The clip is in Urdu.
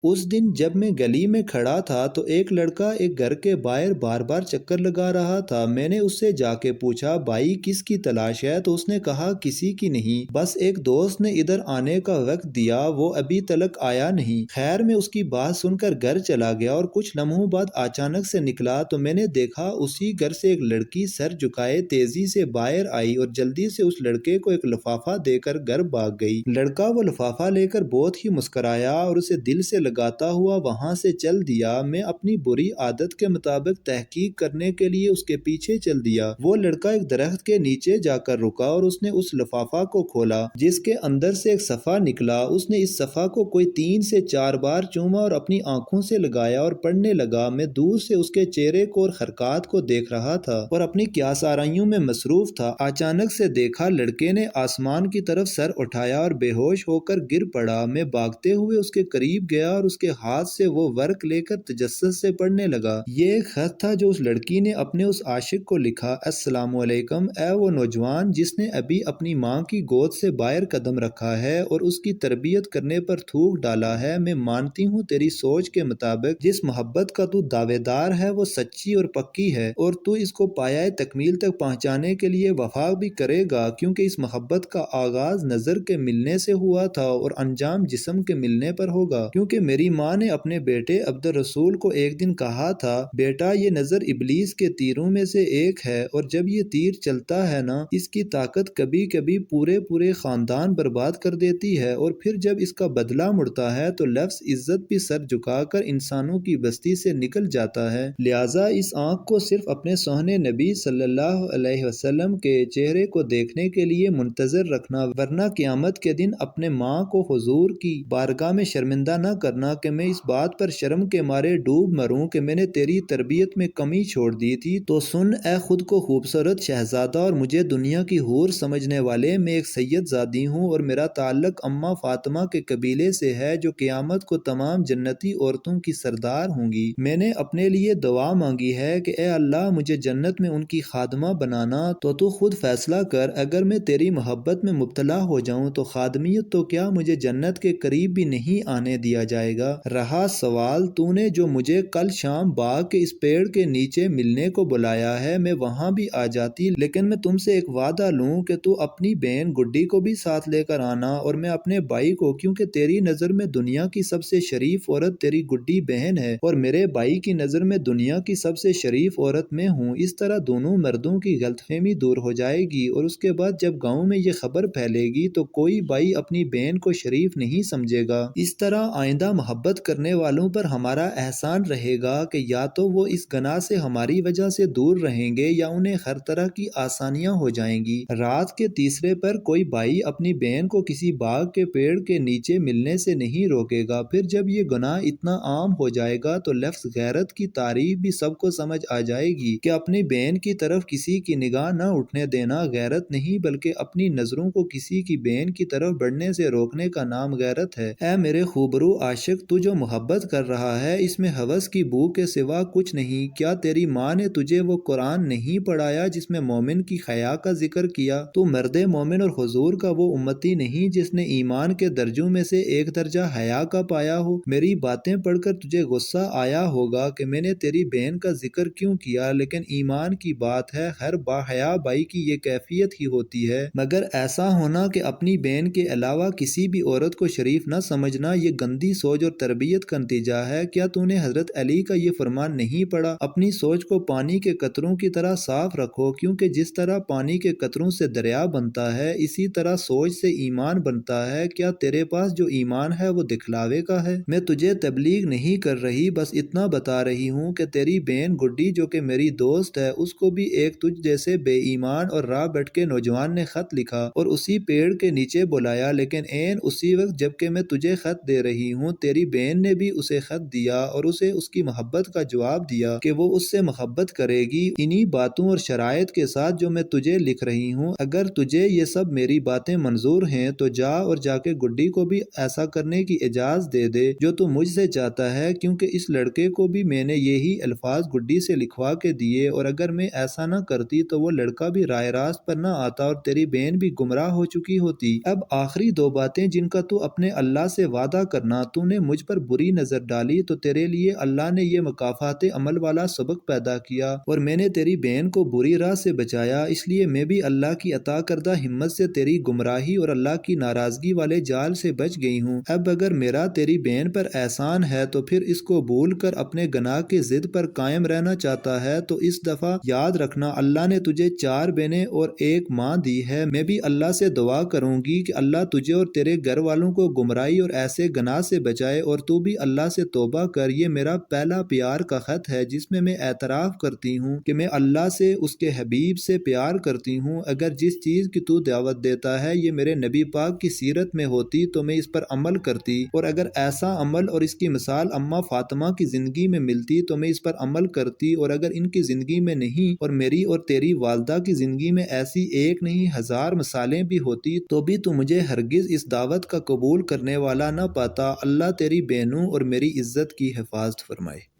اس دن جب میں گلی میں کھڑا تھا تو ایک لڑکا ایک گھر کے باہر بار بار چکر لگا رہا تھا۔ میں نے اس سے جا کے پوچھا، بھائی کس کی تلاش ہے؟ تو اس نے کہا، کسی کی نہیں، بس ایک دوست نے ادھر آنے کا وقت دیا، وہ ابھی تلک آیا نہیں۔ خیر میں اس کی بات سن کر گھر چلا گیا اور کچھ لمحوں بعد اچانک سے نکلا تو میں نے دیکھا اسی گھر سے ایک لڑکی سر جھکائے تیزی سے باہر آئی اور جلدی سے اس لڑکے کو ایک لفافہ دے کر گھر بھاگ گئی۔ لڑکا وہ لفافہ لے کر بہت ہی مسکرایا اور اسے دل سے لگاتا ہوا وہاں سے چل دیا۔ میں اپنی بری عادت کے مطابق تحقیق کرنے کے لیے اس کے پیچھے چل دیا۔ وہ لڑکا ایک درخت کے نیچے جا کر رکا اور اس نے اس لفافہ کو کھولا جس کے اندر سے ایک صفحہ نکلا۔ اس نے اس صفحہ کو کوئی 3 سے 4 بار چوما اور اپنی آنکھوں سے لگایا اور پڑھنے لگا۔ میں دور سے اس کے چہرے کو اور حرکات کو دیکھ رہا تھا اور اپنی قیاس آرائیوں میں مصروف تھا۔ اچانک سے دیکھا لڑکے نے آسمان کی طرف سر اٹھایا اور بے ہوش ہو کر گر پڑا۔ میں بھاگتے ہوئے اس کے قریب گیا اور اس کے ہاتھ سے وہ ورق لے کر تجسس سے پڑھنے لگا۔ یہ ایک خط تھا جو اس لڑکی نے اپنے اس عاشق کو لکھا۔ السلام علیکم، اے وہ نوجوان جس نے ابھی اپنی ماں کی گود سے باہر قدم رکھا ہے اور اس کی تربیت کرنے پر تھوک ڈالا ہے۔ میں مانتی ہوں تیری سوچ کے مطابق جس محبت کا تو دعوے دار ہے وہ سچی اور پکی ہے اور تو اس کو پایۂ تکمیل تک پہنچانے کے لیے وفا بھی کرے گا، کیونکہ اس محبت کا آغاز نظر کے ملنے سے ہوا تھا اور انجام جسم کے ملنے پر ہوگا، کیونکہ میری ماں نے اپنے بیٹے عبد الرسول کو ایک دن کہا تھا، بیٹا یہ نظر ابلیس کے تیروں میں سے ایک ہے اور جب یہ تیر چلتا ہے نا، اس کی طاقت کبھی کبھی پورے خاندان برباد کر دیتی ہے اور پھر جب اس کا بدلہ مڑتا ہے تو لفظ عزت بھی سر جھکا کر انسانوں کی بستی سے نکل جاتا ہے۔ لہٰذا اس آنکھ کو صرف اپنے سوہنے نبی صلی اللہ علیہ وسلم کے چہرے کو دیکھنے کے لیے منتظر رکھنا، ورنہ قیامت کے دن اپنے ماں کو حضور کی بارگاہ میں شرمندہ نہ کرنا کہ میں اس بات پر شرم کے مارے ڈوب مروں کہ میں نے تیری تربیت میں کمی چھوڑ دی تھی۔ تو سن اے خود کو خوبصورت شہزادہ اور مجھے دنیا کی حور سمجھنے والے، میں ایک سید زادی ہوں اور میرا تعلق اماں فاطمہ کے قبیلے سے ہے جو قیامت کو تمام جنتی عورتوں کی سردار ہوں گی۔ میں نے اپنے لیے دعا مانگی ہے کہ اے اللہ مجھے جنت میں ان کی خادمہ بنانا، تو خود فیصلہ کر، اگر میں تیری محبت میں مبتلا ہو جاؤں تو خادمیت تو کیا مجھے جنت کے قریب بھی نہیں آنے دیا جائے گا۔ رہا سوال، تو نے جو مجھے کل شام باغ کے اس پیڑ کے نیچے ملنے کو بلایا ہے، میں وہاں بھی آ جاتی، لیکن میں تم سے ایک وعدہ لوں کہ تو اپنی بہن گڈی کو بھی ساتھ لے کر آنا اور میں اپنے بھائی کو، کیونکہ تیری نظر میں دنیا کی سب سے شریف عورت تیری گڈی بہن ہے اور میرے بھائی کی نظر میں دنیا کی سب سے شریف عورت میں ہوں۔ اس طرح دونوں مردوں کی غلط فہمی دور ہو جائے گی اور اس کے بعد جب گاؤں میں یہ خبر پھیلے گی تو کوئی بھائی اپنی بہن کو شریف نہیں سمجھے گا۔ اس طرح آئندہ محبت کرنے والوں پر ہمارا احسان رہے گا کہ یا تو وہ اس گناہ سے ہماری وجہ سے دور رہیں گے یا انہیں ہر طرح کی آسانیاں ہو جائیں گی۔ رات کے تیسرے پر کوئی بھائی اپنی بہن کو کسی باغ کے پیڑ کے نیچے ملنے سے نہیں روکے گا۔ پھر جب یہ گناہ اتنا عام ہو جائے گا تو لفظ غیرت کی تعریف بھی سب کو سمجھ آ جائے گی کہ اپنی بہن کی طرف کسی کی نگاہ نہ اٹھنے دینا غیرت نہیں بلکہ اپنی نظروں کو کسی کی بہن کی طرف بڑھنے سے روکنے کا نام غیرت ہے۔ اے میرے خوبرو عاشق، تو جو محبت کر رہا ہے اس میں ہوس کی بو کے سوا کچھ نہیں۔ کیا تیری ماں نے تجھے وہ قرآن نہیں پڑھایا جس میں مومن کی حیا کا ذکر کیا؟ تو مرد مومن اور حضور کا وہ امتی نہیں جس نے ایمان کے درجوں میں سے ایک درجہ حیا کا پایا ہو؟ میری باتیں پڑھ کر تجھے غصہ آیا ہوگا کہ میں نے تیری بہن کا ذکر کیوں کیا، لیکن ایمان کی بات ہے، ہر باحیا بھائی کی یہ کیفیت ہی ہوتی ہے، مگر ایسا ہونا کہ اپنی بہن کے علاوہ کسی بھی عورت کو شریف نہ سمجھنا، یہ گندی سوچ اور تربیت کا نتیجہ ہے۔ کیا تو نے حضرت علی کا یہ فرمان نہیں پڑھا، اپنی سوچ کو پانی کے قطروں کی طرح صاف رکھو، کیونکہ جس طرح پانی کے قطروں سے دریا بنتا ہے اسی طرح سوچ سے ایمان بنتا ہے۔ کیا تیرے پاس جو ایمان ہے وہ دکھلاوے کا ہے؟ میں تجھے تبلیغ نہیں کر رہی، بس اتنا بتا رہی ہوں کہ تیری بہن گڈی جو کہ میری دوست ہے، اس کو بھی ایک تجھ جیسے بے ایمان اور راہ بھٹکے نوجوان نے خط لکھا اور اسی پیڑ کے نیچے بلایا، لیکن عین اسی وقت جبکہ میں تجھے خط دے رہی ہوں تیری بہن نے بھی اسے خط دیا اور اسے اس کی محبت کا جواب دیا کہ وہ اس سے محبت کرے گی۔ انہی باتوں اور شرائط کے ساتھ جو میں تجھے لکھ رہی ہوں، اگر تجھے یہ سب میری باتیں منظور ہیں تو جا کے گڈی کو بھی ایسا کرنے کی اجازت دے دے جو تو مجھ سے چاہتا ہے، کیونکہ اس لڑکے کو بھی میں نے یہی الفاظ گڈی سے لکھوا کے دیے، اور اگر میں ایسا نہ کرتی تو وہ لڑکا بھی راہ راست پر نہ آتا اور تیری بہن بھی گمراہ ہو چکی ہوتی۔ اب آخری 2 باتیں جن کا تو اپنے اللہ سے وعدہ کرنا، تو نے مجھ پر بری نظر ڈالی تو تیرے لیے اللہ نے یہ مکافات عمل والا سبق پیدا کیا، اور میں نے تیری بہن کو بری راہ سے بچایا، اس لیے میں بھی اللہ کی عطا کردہ ہمت سے تیری گمراہی اور اللہ کی ناراضگی والے جال سے بچ گئی ہوں۔ اب اگر میرا تیری بہن پر احسان ہے تو پھر اس کو بھول کر اپنے گناہ کے ضد پر قائم رہنا چاہتا ہے تو اس دفعہ یاد رکھنا اللہ نے تجھے 4 بہنیں اور 1 ماں دی ہے۔ میں بھی اللہ سے دعا کروں گی کہ اللہ تجھے اور تیرے گھر والوں کو گمراہی اور ایسے گناہ سے بچائے، اور تو بھی اللہ سے توبہ کر۔ یہ میرا پہلا پیار کا خط ہے جس میں اعتراف کرتی ہوں کہ میں اللہ سے، اس کے حبیب سے پیار کرتی ہوں۔ اگر جس چیز کی تو دعوت دیتا ہے یہ میرے نبی پاک کی سیرت میں ہوتی تو میں اس پر عمل کرتی، اور اگر ایسا عمل اور اس کی مثال اماں فاطمہ کی زندگی میں ملتی تو میں اس پر عمل کرتی، اور اگر ان کی زندگی میں نہیں اور میری اور تیری والدہ کی زندگی میں ایسی 1 نہیں 1000 مثالیں بھی ہوتی تو بھی تو مجھے ہرگز اس دعوت کا قبول کرنے والا نہ پاتا۔ اللہ تیری بہنوں اور میری عزت کی حفاظت فرمائے۔